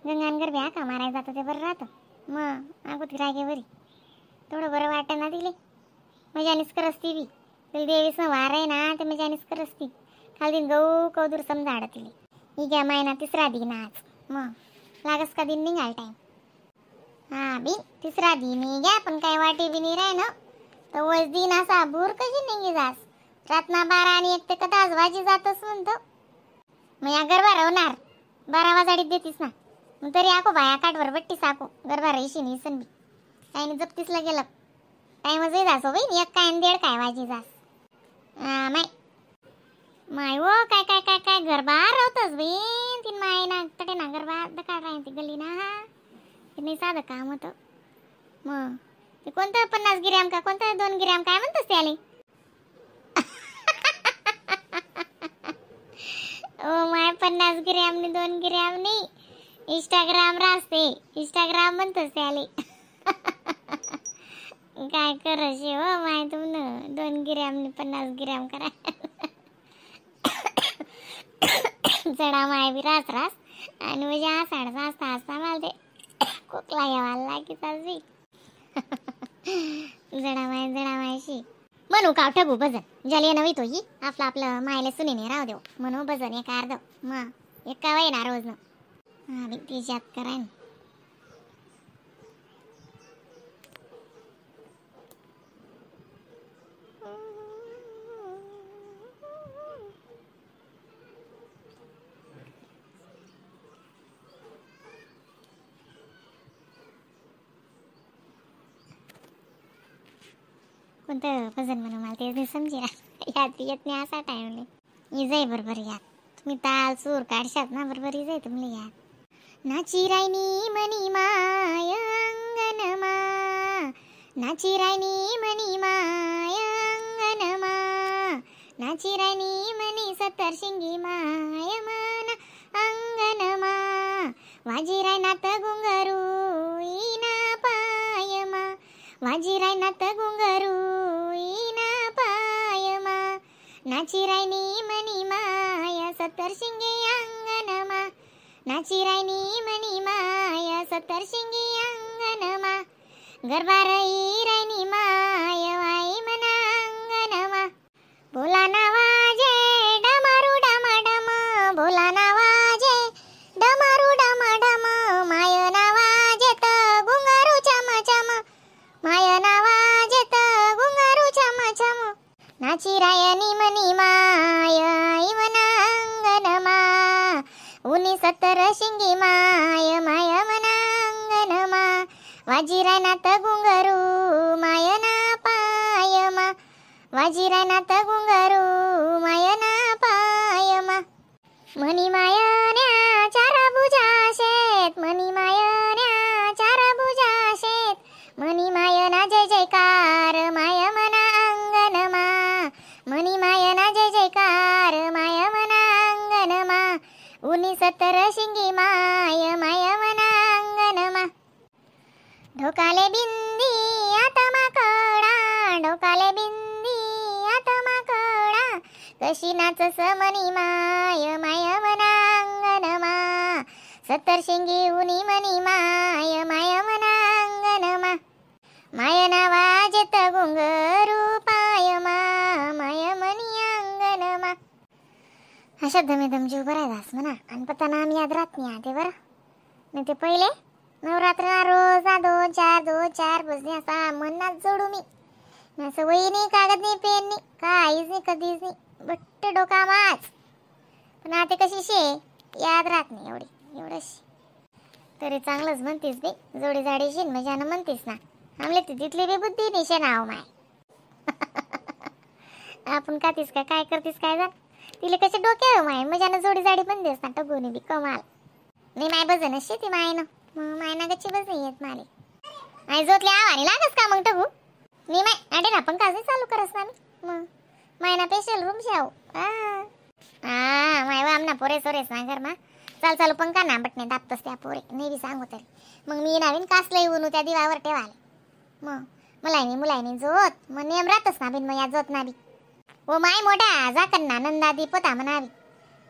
गंगान गरबे आका मारायला जातं ते बरं राहतं. मग अगोदर रागे बरी थोडं बरं वाटतं ना तिले. मजानीच करसती बी तिला देवीस वार आहे ना ते मजानीच करसती. खाली दिन गहू कौदूर समजाड तिले. ही घ्या महिना तिसरा दिन आज. मग लागस का दिन निघाल टाईम. हा बी तिसरा दिन घ्या पण काय वाटे बी नाही राय ना. तर वस दिन असा भूर कशी निघी जास. रातना 12 आणि 1 ते कदाच वाजी जातच म्हणतो. मग या गरबा राहणार 12 वाजाडीत देतीस ना. मग तरी आको बाया काठवर बट्टी साको गरबा राहीशी निसन बी काही नाही जपतीसला गेलं टाईमच जासो बाई. 1 काय 1.5 काय वाजी जास. माय माय वो काय काय काय काय गरबा राहतच बाई. तीन माय ना तटे ना गरबा दकाड राहते गल्ली ना. ते नाही साधं काम होतं. मग ते कोणतं 50 ग्रॅम का कोणतं 2 ग्रॅम काय म्हणतस त्याले. ओ माय 50 ग्रॅम नि 2 ग्रॅम नाही. इंस्टाग्राम राहते इंस्टाग्राम म्हणतस त्याले. काय करशे हो माय तुमनं 2 ग्रॅम नि 50 ग्रॅम करा. जडा माय बी रास रास आणि म्हणजे आसाडचा असता असता मला ते खोकला यावाला लागी चालली. जडा मायशी म्हणू का ठगू भजन जलिया नव्ही तो ही आपलं आपलं मायला सुनीने राहू देऊ म्हणू भजन एक अर्ध मग एक का वय ना रोज ना. हा बी तिच्यात कराय ना. कोणतं भजन म्हणू मला तेच नाही समजे. याद येत नाही असा टाइम नाही जाई बरोबर याद. तुम्ही ताल सूर काढशात ना बरोबर जाई तुम्हाला याद. नाची रायनी मनी माय अंगनमा नाची रायनी मनी माय अंगनमा नाची रायनी मनी 70 शिंगी माय मन अंगनमा वाजी रायनात गुंगरू इना पायमा वाजी रायनात गुंगरू इना पायमा नाची रायनी मनी माय 70 शिंगी अंगनमा नाची रायनी मनी माय 70 शिंगी अंगनमा गरबा रायनी माय वाई मना अंगनमा बोला ना वाजे डमारू डमा डम बोला ना वाजे डमारू डमा डम माय ना वाजेत गुंगारू चम चम माय ना वाजेत गुंगारू चम चम नाची रायनी मनी माय मना अंगनमा उनी 70 शिंगी माय माय मना अंगनमा वाजी रायनात गुंगरू माय ना पायमा वाजी रायनात गुंगरू माय ना पायमा मनी मायन्या 4 भुजा शेत मनी मायन्या 4 भुजा शेत मनी मायना जय जयकार माय मना अंगनमा मनी मायना जय जयकार माय मना अंगनमा उनी 70 शिंगी माय माय मना अंगनमा ढोकाले बिंदी आत्मा कडा ढोकाले बिंदी आत्मा कडा कशी नाचस मनी माय माय मना अंगनमा 70 शिंगी उनी मनी माय माय मना अंगनमा माय ना वाजेत गुंगरू पायमा माय मनी अंगनमा. हा शब्द मी दम जीव बरा दास म्हणा आणि पत्ता नाम याद राहत नाही ते बरं नाही. ते पहिले नवरात्र रोज 2-4 बजने असा मनात जोडू मी असं वही नाही कागद नाही पेन नाही काहीच नाही कधीच नाही बट्ट डोका माच. पण आता कशी शे याद राहत नाही एवढंच तरी चांगलंच म्हणतीस बी जोडी जाडीशी मजानं म्हणतीस ना. आमले तिथली बी बुद्धी निशे नाव माय. आपण खातीस का काय करतीस काय जाण तिले कसे डोक्यावर माय मजानं जोडी जाडी पण देस ना टगोनी बी कमाल नाही माय बजन अशी ती मायनं मायना गच्ची बस नाही येत माले आई जोतले आवानी लागस का मग टगू मी माय आडे ना पण काजही चालू करस ना मी मग मायना स्पेशल रूम शाव माय वा आमना पोरे सोरेस ना घर मा चाल चालू पंखा ना बटणे दाबतस त्या पोरे नाही बी सांगू तरी मग मी नावीन कासलं येऊन त्या दिवावर ठेवाले मग मुलायनी जोत मग नेम राहतस ना बिन मग या जोत ना बी ओ माय मोठा जाकन ना नंदादी पोता म्हणावी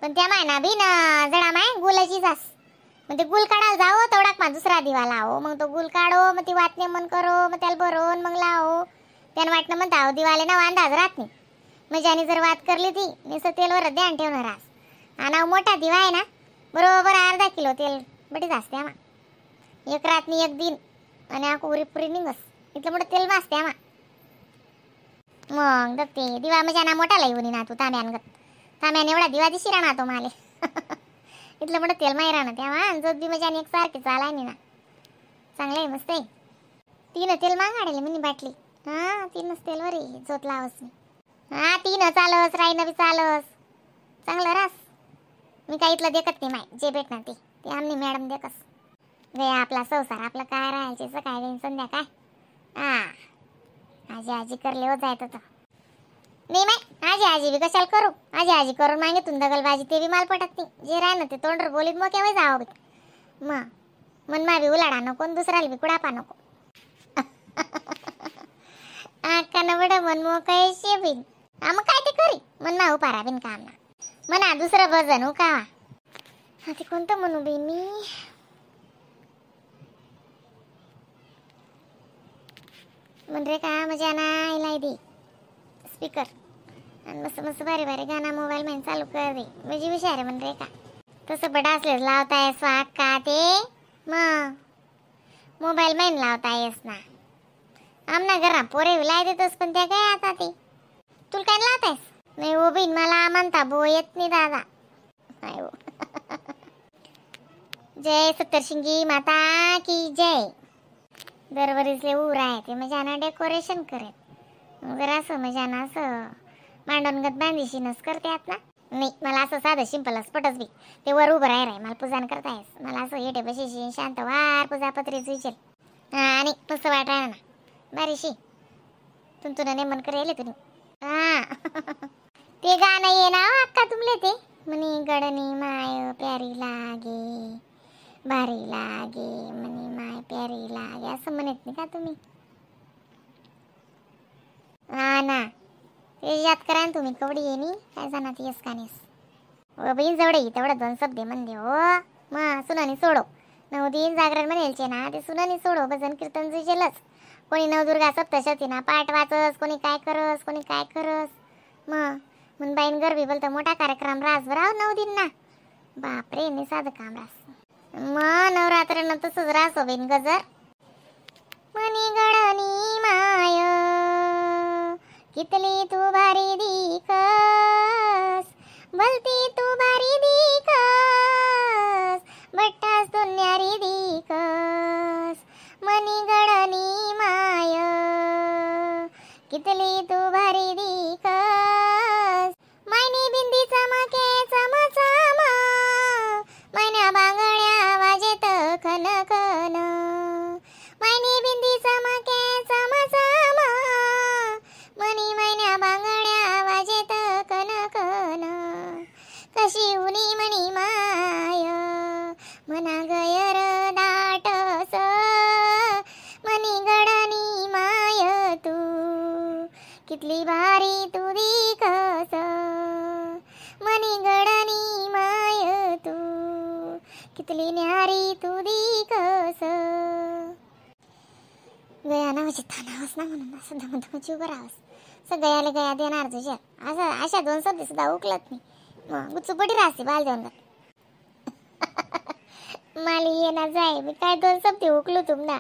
पण त्या माय ना बी ना जडा माय गुलाची जास मग ते गुल काढायला जाओ तेवढा मग दुसरा दिवा लावो, मग तो गुल काढो, मग ती वाटणे मन करो, मग त्याला भरून मग लावो. त्यानं वाटणं म्हणता दिवाले ना अंदाज राहत नाही. मग ज्याने जर वात करली ती नुसतं तेलवर ध्यान ठेवणार रास. आणि मोठा दिवा आहे ना बरोबर अर्धा किलो तेल बटीच असते आम्हा. एक रातनी एक दिन आणि आखो उरी पुरी निघस इथलं मोठं तेल वाचते आम्हा. मग दत्ते दिवा म्हणजे ना मोठा येऊन ना तू तांब्यानगत तांब्याने एवढा दिवा दिशी राहणार तो माले. इथलं मोठं तेल माही राहणार तेव्हा जोत बी म्हणजे एक सारखी चालाय ना चांगलं आहे मस्त आहे. तीन तेल मागाडेल मिनी बाटली. हा 3च तेलवर जोत लावस मी. हा 3 चालस राईन बी चालस चांगलं रास. मी काही इथलं देखत नाही माय जे भेटणार ते आमनी मॅडम देखस. गे आपला संसार आपलं काय राहायचं काय देईन संध्याकाळ. हा आजी करले हो जायचं तर नाही माय आजी बी कशाला करू. आजी करून मागितून दगलबाजी ते बी माल पटत नाही. जे राह ना ते तोंडर बोलीत मग केव्हा जावं बी मग मन मा बी उलाडा नको दुसऱ्याला बी कुडापा नको. आकानं बडं मन मोकळे शेबीन मग काय ते करी मन मा उपारा बिन काम ना म्हणा दुसरं भजन हो का. ते कोणतं म्हणू बी मी म्हण रे का मजा ना दे स्पीकर आणि मस्त मस्त भारी भारी गाणं मोबाईल मध्ये चालू कर दे म्हणजे विचार म्हण रे का. तसं बडा असलेच लावताय स्वाग का ते मग मोबाईल मध्ये लावतायस ना. आमना घरा पोरे विलाय देतोस पण त्या काय आता ते तुला काय लावतायस. नाही हो बिन मला म्हणता बो येत नाही दादा. नाही हो. जय सत्तरशिंगी माता की जय. दरवर्षीचे ऊर आहे ते म्हणजे डेकोरेशन करेल वगैरे असं म्हणजे असं मांडणगत बांधीशीनच करतात ना. नाही मला असं साधं सिंपलच पटच बी ते वर उभं राय मला पूजा करतायस मला असं येटे बशीशी शांत वार पूजा पत्रीच विचार. आणि तसं वाट राहणार ना बारीशी तुमचं नेमन करेल तुम्ही. ते गाणं ये ना अक्का तुमले ते म्हणे गडनी माय प्यारी लागे भारी लागे म्हणे माय प्यारी लागे असं म्हणत नाही का तुम्ही. हा ना ते याद करा ना तुम्ही कवडी येणी काय जाणार येस कानेस बहीण जवळ तेवढं 2 शब्द म्हणले हो. मग सुनानी सोडो 9 दिन जागरण म्हणेलचे ना ते सुनानी सोडो भजन कीर्तन जुजेलच. कोणी नवदुर्गा सप्तशती ना पाठ वाचस कोणी काय करस. मग बाईन गरबी बोलतं मोठा कार्यक्रम रास राव 9 दिन ना बापरे नाही साधं काम रास. मग नवरात्र तसंच रास हो बेन गजर. मनी गडनी माय कितली तू भारी दिखस भलती तू भारी दिखस बट्टास तू न्यारी दिखस. मनी गडनी माय कितली तू भारी दिखस. मायनी बिंदी चमके चमचमा मैन्या बांगड्या वाजेत खन खन. मायनी बिंदी चमके चमचमा मनी मैन्या बांगड्या वाजेत खन खन. कशी उनी मणी माय मना गयर दाटस मनी गडनी माय तू कितली भारी तू दिखस. मनी गडनी माय तू कितली न्यारी तू दिखस. गया नावाची थानावस ना म्हणून असं धमधमची उभं राहावस गयाला गया देणार तुझ्या असं अशा 2 शब्द सुद्धा उकलत नाही. मग गुचुपटी राहते बाल देऊन माली ये ना जाय मी काय 2 शब्द उकलू तुमना.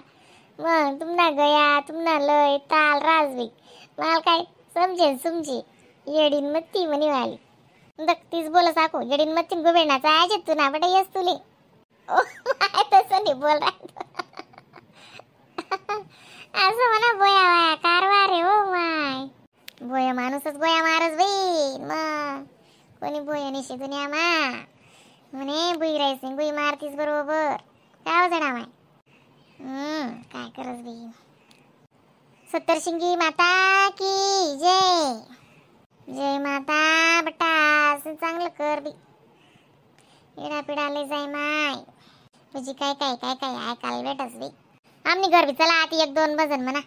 मग तुमना गया तुमना लय ताल राजवी मला काय समजे येडीन मत्ती म्हणी वाली दक्तीच बोल साको येडीन मत्ती गोबेणाचा आहे तू ना बटा येस तुले. ओ तसं नाही बोल राहतो असं म्हणा बोया वाया कारवार आहे हो माय. बोया माणूसच बोया मारच बाई. मग कोणी बोया निशी दुनिया मा म्हणे बुई राहायची बुई मारतीस बरोबर काय जणा माय. काय करस बाई. सत्तरशिंगी माता की जय. जय माता बटा असं चांगलं कर बी येडा पिडाले जाय माय म्हणजे काय ऐकायला भेटस बाई. आमनी गरबी चला आती 1-2 भजन म्हणा.